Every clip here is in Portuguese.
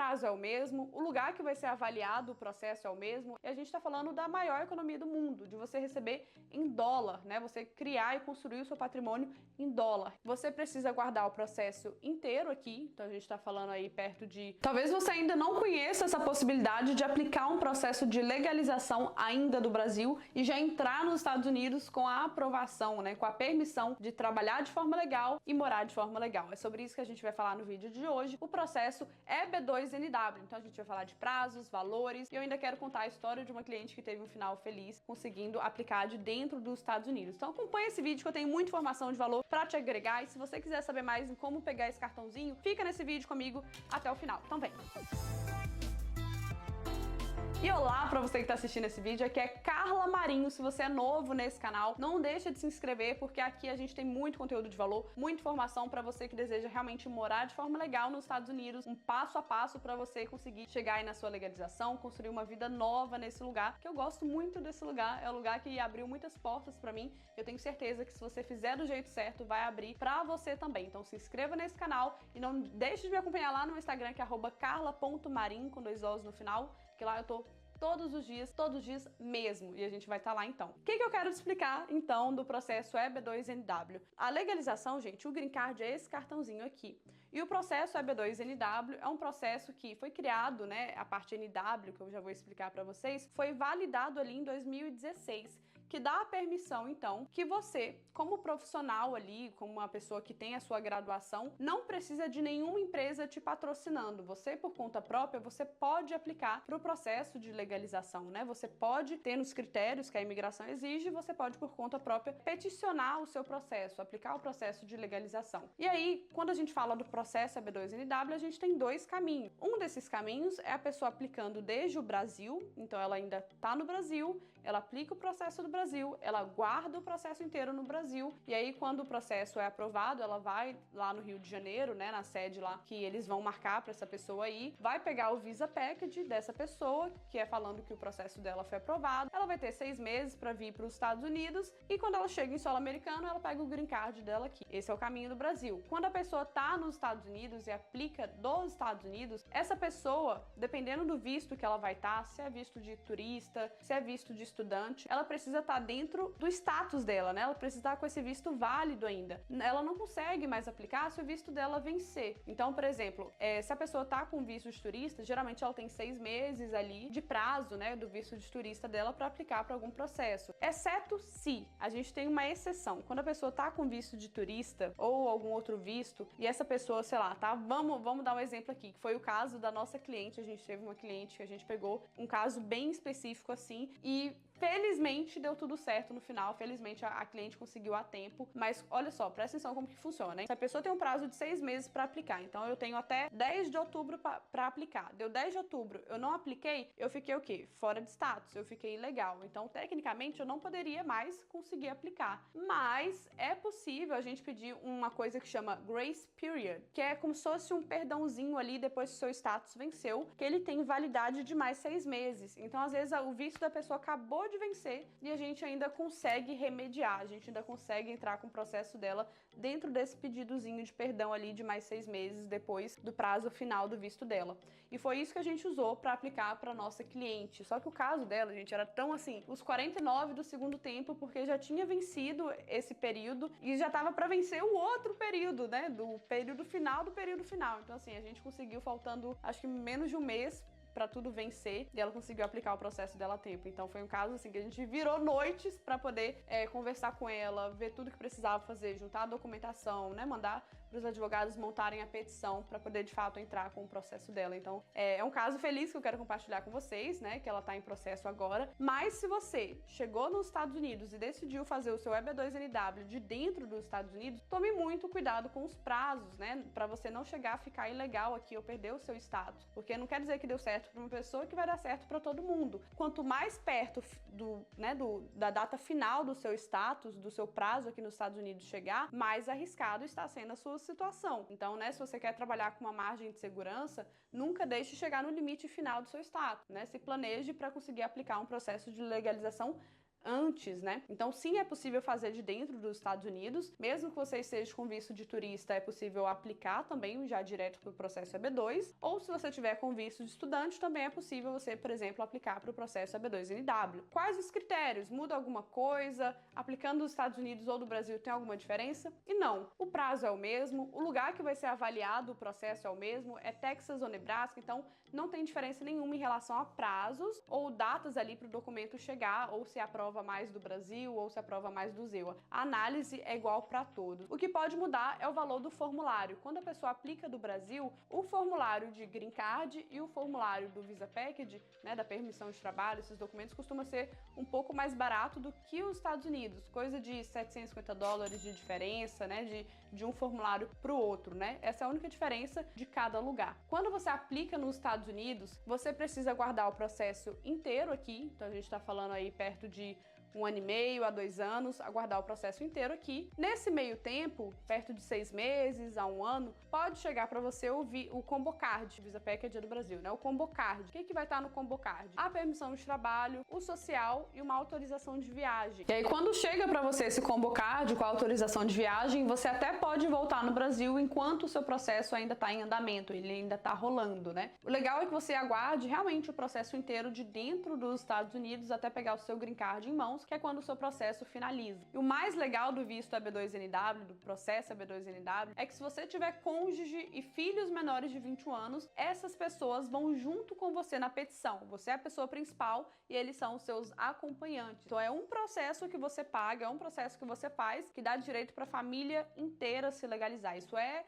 prazo é o mesmo, o lugar que vai ser avaliado o processo é o mesmo, e a gente está falando da maior economia do mundo, de você receber em dólar, né? Você criar e construir o seu patrimônio em dólar. Você precisa guardar o processo inteiro aqui, então a gente está falando aí perto de... Talvez você ainda não conheça essa possibilidade de aplicar um processo de legalização ainda do Brasil e já entrar nos Estados Unidos com a aprovação, né? Com a permissão de trabalhar de forma legal e morar de forma legal. É sobre isso que a gente vai falar no vídeo de hoje. O processo é EB2NW, então a gente vai falar de prazos, valores, e eu ainda quero contar a história de uma cliente que teve um final feliz conseguindo aplicar de dentro dos Estados Unidos. Então acompanha esse vídeo que eu tenho muita informação de valor para te agregar, e se você quiser saber mais em como pegar esse cartãozinho, fica nesse vídeo comigo até o final. Então vem! E olá para você que está assistindo esse vídeo, aqui é Carla Marinho. Se você é novo nesse canal, não deixa de se inscrever, porque aqui a gente tem muito conteúdo de valor, muita informação para você que deseja realmente morar de forma legal nos Estados Unidos, um passo a passo para você conseguir chegar aí na sua legalização, construir uma vida nova nesse lugar, que eu gosto muito desse lugar, é um lugar que abriu muitas portas para mim. Eu tenho certeza que se você fizer do jeito certo, vai abrir para você também. Então se inscreva nesse canal e não deixe de me acompanhar lá no Instagram, que é @carla.marim, com 2 Os no final, que lá eu tô todos os dias mesmo, e a gente vai estar lá então. O que eu quero te explicar então do processo EB2NW? A legalização, gente, o Green Card é esse cartãozinho aqui. E o processo EB2NW é um processo que foi criado, né, a parte NW, que eu já vou explicar para vocês, foi validado ali em 2016, que dá a permissão então que você, como profissional ali, como uma pessoa que tem a sua graduação, não precisa de nenhuma empresa te patrocinando. Você, por conta própria, você pode aplicar para o processo de legalização, né? Você pode ter nos critérios que a imigração exige, você pode, por conta própria, peticionar o seu processo, aplicar o processo de legalização. E aí, quando a gente fala do processo EB2NW, a gente tem 2 caminhos. Um desses caminhos é a pessoa aplicando desde o Brasil, então ela ainda está no Brasil, ela aplica o processo do Brasil, ela guarda o processo inteiro no Brasil, e aí quando o processo é aprovado, ela vai lá no Rio de Janeiro, né, na sede lá que eles vão marcar para essa pessoa aí, vai pegar o Visa Package dessa pessoa, que é falando que o processo dela foi aprovado, ela vai ter 6 meses para vir para os Estados Unidos, e quando ela chega em solo americano, ela pega o Green Card dela aqui. Esse é o caminho do Brasil. Quando a pessoa tá nos Estados Unidos e aplica dos Estados Unidos, essa pessoa, dependendo do visto que ela vai estar, se é visto de turista, se é visto de estudante, ela precisa estar dentro do status dela, né? Ela precisa estar com esse visto válido ainda. Ela não consegue mais aplicar se o visto dela vencer. Então, por exemplo, se a pessoa tá com visto de turista, geralmente ela tem 6 meses ali de prazo, né, do visto de turista dela para aplicar para algum processo. Exceto se a gente tem uma exceção. Quando a pessoa tá com visto de turista ou algum outro visto e essa pessoa, sei lá, tá? Vamos dar um exemplo aqui, que foi o caso da nossa cliente. A gente teve uma cliente que a gente pegou um caso bem específico assim e felizmente deu tudo certo no final, felizmente a cliente conseguiu a tempo, mas olha só, presta atenção como que funciona, hein? Se a pessoa tem um prazo de 6 meses para aplicar, então eu tenho até 10 de outubro para aplicar, deu 10 de outubro, eu não apliquei, eu fiquei o quê? Fora de status, eu fiquei ilegal, então tecnicamente eu não poderia mais conseguir aplicar, mas é possível a gente pedir uma coisa que chama Grace Period, que é como se fosse um perdãozinho ali depois que o seu status venceu, que ele tem validade de mais 6 meses, então às vezes o visto da pessoa acabou de vencer e a gente ainda consegue remediar, a gente ainda consegue entrar com o processo dela dentro desse pedidozinho de perdão ali de mais 6 meses depois do prazo final do visto dela. E foi isso que a gente usou para aplicar para nossa cliente. Só que o caso dela, gente, era tão assim, os 49 do segundo tempo, porque já tinha vencido esse período e já tava para vencer o outro período, né, do período final do período final. Então assim, a gente conseguiu faltando acho que menos de um mês para tudo vencer e ela conseguiu aplicar o processo dela a tempo. Então foi um caso assim que a gente virou noites para poder conversar com ela, ver tudo que precisava fazer, juntar a documentação, né, mandar para os advogados montarem a petição para poder de fato entrar com o processo dela. Então é um caso feliz que eu quero compartilhar com vocês, né, que ela tá em processo agora. Mas se você chegou nos Estados Unidos e decidiu fazer o seu EB2NW de dentro dos Estados Unidos, tome muito cuidado com os prazos, né, para você não chegar a ficar ilegal aqui ou perder o seu status, porque não quer dizer que deu certo para uma pessoa que vai dar certo para todo mundo. Quanto mais perto da data final do seu status, do seu prazo aqui nos Estados Unidos chegar, mais arriscado está sendo a sua situação. Então, né, se você quer trabalhar com uma margem de segurança, nunca deixe chegar no limite final do seu status, né? Se planeje para conseguir aplicar um processo de legalização antes, né? Então sim, é possível fazer de dentro dos Estados Unidos, mesmo que você esteja com visto de turista, é possível aplicar também já direto para o processo EB2, ou se você tiver com visto de estudante, também é possível você, por exemplo, aplicar para o processo EB2NW. Quais os critérios? Muda alguma coisa? Aplicando dos Estados Unidos ou do Brasil tem alguma diferença? E não, o prazo é o mesmo, o lugar que vai ser avaliado o processo é o mesmo, é Texas ou Nebraska, então não tem diferença nenhuma em relação a prazos ou datas ali para o documento chegar, ou se aprova mais do Brasil ou se aprova mais do ZEUA. A análise é igual para todos. O que pode mudar é o valor do formulário. Quando a pessoa aplica do Brasil, o formulário de Green Card e o formulário do Visa Package, né, da permissão de trabalho, esses documentos costuma ser um pouco mais barato do que os Estados Unidos, coisa de $750 de diferença, né, de um formulário para o outro, né? Essa é a única diferença de cada lugar. Quando você aplica nos Estados Unidos, você precisa guardar o processo inteiro aqui, então a gente está falando aí perto de 1 ano e meio a 2 anos, aguardar o processo inteiro aqui. Nesse meio tempo, perto de 6 meses a 1 ano, pode chegar para você ouvir o Combo Card, Visa Package do Brasil, né? O Combo Card. O que vai estar no Combo Card? A permissão de trabalho, o social e uma autorização de viagem. E aí, quando chega para você esse Combo Card com a autorização de viagem, você até pode voltar no Brasil enquanto o seu processo ainda está em andamento, ele ainda está rolando, né? O legal é que você aguarde realmente o processo inteiro de dentro dos Estados Unidos até pegar o seu Green Card em mãos, que é quando o seu processo finaliza. E o mais legal do visto EB2NW, do processo EB2NW, é que se você tiver cônjuge e filhos menores de 21 anos, essas pessoas vão junto com você na petição. Você é a pessoa principal e eles são os seus acompanhantes. Então é um processo que você paga, é um processo que você faz, que dá direito para a família inteira se legalizar. Isso é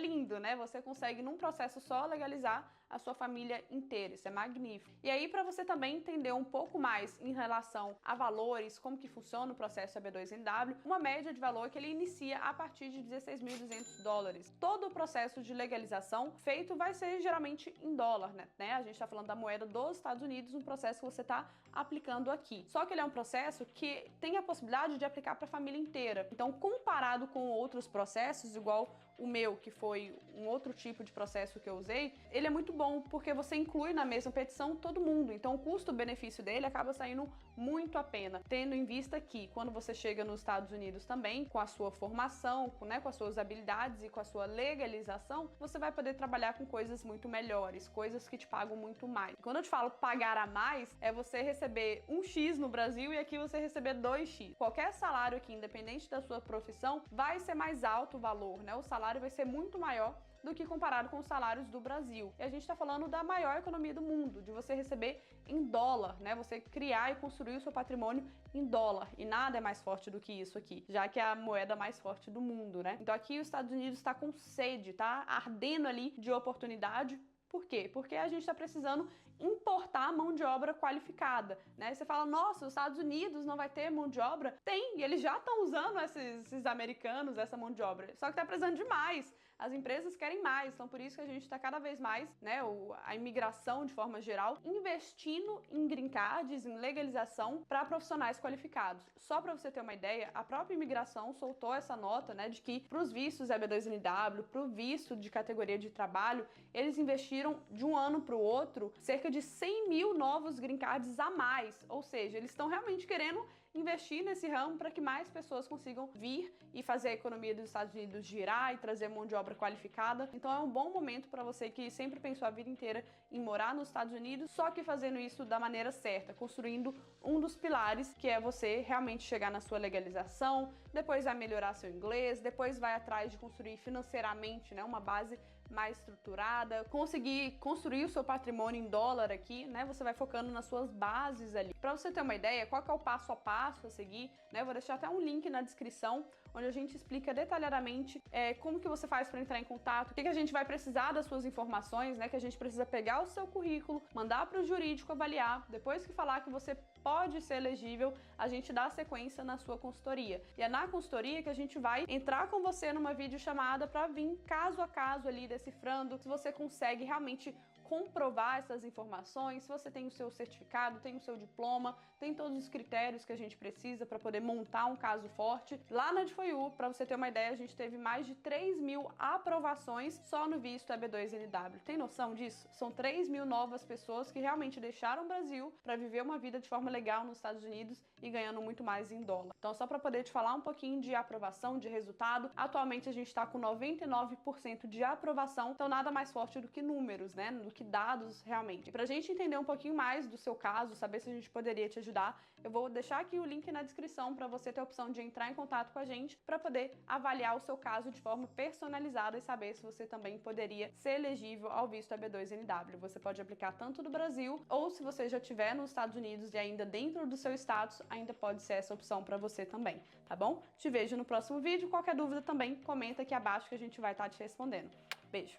lindo, né? Você consegue num processo só legalizar a sua família inteira. Isso é magnífico. E aí, para você também entender um pouco mais em relação a valores, como que funciona o processo EB2NW, uma média de valor que ele inicia a partir de $16.200. Todo o processo de legalização feito vai ser geralmente em dólar, né? A gente está falando da moeda dos Estados Unidos, um processo que você está aplicando aqui. Só que ele é um processo que tem a possibilidade de aplicar para a família inteira. Então, comparado com outros processos, igual o meu, que foi um outro tipo de processo que eu usei, ele é muito bom porque você inclui na mesma petição todo mundo. Então, o custo-benefício dele acaba saindo muito a pena, tendo em vista que quando você chega nos Estados Unidos também, com a sua formação, com as suas habilidades e com a sua legalização, você vai poder trabalhar com coisas muito melhores, coisas que te pagam muito mais. Quando eu te falo pagar a mais, é você receber 1x no Brasil e aqui você receber 2x. Qualquer salário aqui, independente da sua profissão, vai ser mais alto o valor, né? O salário vai ser muito maior do que comparado com os salários do Brasil. E a gente está falando da maior economia do mundo, de você receber em dólar, né? Você criar e construir o seu patrimônio em dólar. E nada é mais forte do que isso aqui, já que é a moeda mais forte do mundo, né? Então aqui os Estados Unidos está com sede, tá ardendo ali de oportunidade. Por quê? Porque a gente está precisando importar mão de obra qualificada, né? Você fala, nossa, os Estados Unidos não vai ter mão de obra? Tem, e eles já estão usando esses americanos, essa mão de obra. Só que está precisando de mais. As empresas querem mais, então por isso que a gente está cada vez mais, né, a imigração de forma geral, investindo em green cards, em legalização para profissionais qualificados. Só para você ter uma ideia, a própria imigração soltou essa nota, né, de que para os vistos EB2NW, para o visto de categoria de trabalho, eles investiram de um ano para o outro cerca de 100 mil novos green cards a mais, ou seja, eles estão realmente querendo investir nesse ramo para que mais pessoas consigam vir e fazer a economia dos Estados Unidos girar e trazer mão de obra qualificada. Então é um bom momento para você que sempre pensou a vida inteira em morar nos Estados Unidos, só que fazendo isso da maneira certa, construindo um dos pilares, que é você realmente chegar na sua legalização, depois vai melhorar seu inglês, depois vai atrás de construir financeiramente, né, uma base mais estruturada, conseguir construir o seu patrimônio em dólar aqui, né? Você vai focando nas suas bases ali. Para você ter uma ideia, qual que é o passo a passo a seguir, né? Eu vou deixar até um link na descrição, onde a gente explica detalhadamente como que você faz para entrar em contato, o que a gente vai precisar das suas informações, né? Que a gente precisa pegar o seu currículo, mandar para o jurídico avaliar, depois que falar que você pode ser elegível, a gente dá sequência na sua consultoria. E é na consultoria que a gente vai entrar com você numa videochamada para vir caso a caso ali decifrando se você consegue realmente comprovar essas informações, se você tem o seu certificado, tem o seu diploma, tem todos os critérios que a gente precisa para poder montar um caso forte. Lá na D4U, para você ter uma ideia, a gente teve mais de 3.000 aprovações só no visto EB2NW. Tem noção disso? São 3.000 novas pessoas que realmente deixaram o Brasil para viver uma vida de forma legal nos Estados Unidos e ganhando muito mais em dólar. Então, só para poder te falar um pouquinho de aprovação, de resultado, atualmente a gente está com 99% de aprovação, então nada mais forte do que números, né? Do que dados realmente. Para a gente entender um pouquinho mais do seu caso, saber se a gente poderia te ajudar, eu vou deixar aqui o link na descrição para você ter a opção de entrar em contato com a gente para poder avaliar o seu caso de forma personalizada e saber se você também poderia ser elegível ao visto EB2NW. Você pode aplicar tanto do Brasil ou se você já estiver nos Estados Unidos e ainda dentro do seu status, ainda pode ser essa opção para você também, tá bom? Te vejo no próximo vídeo. Qualquer dúvida também comenta aqui abaixo que a gente vai estar te respondendo. Beijo!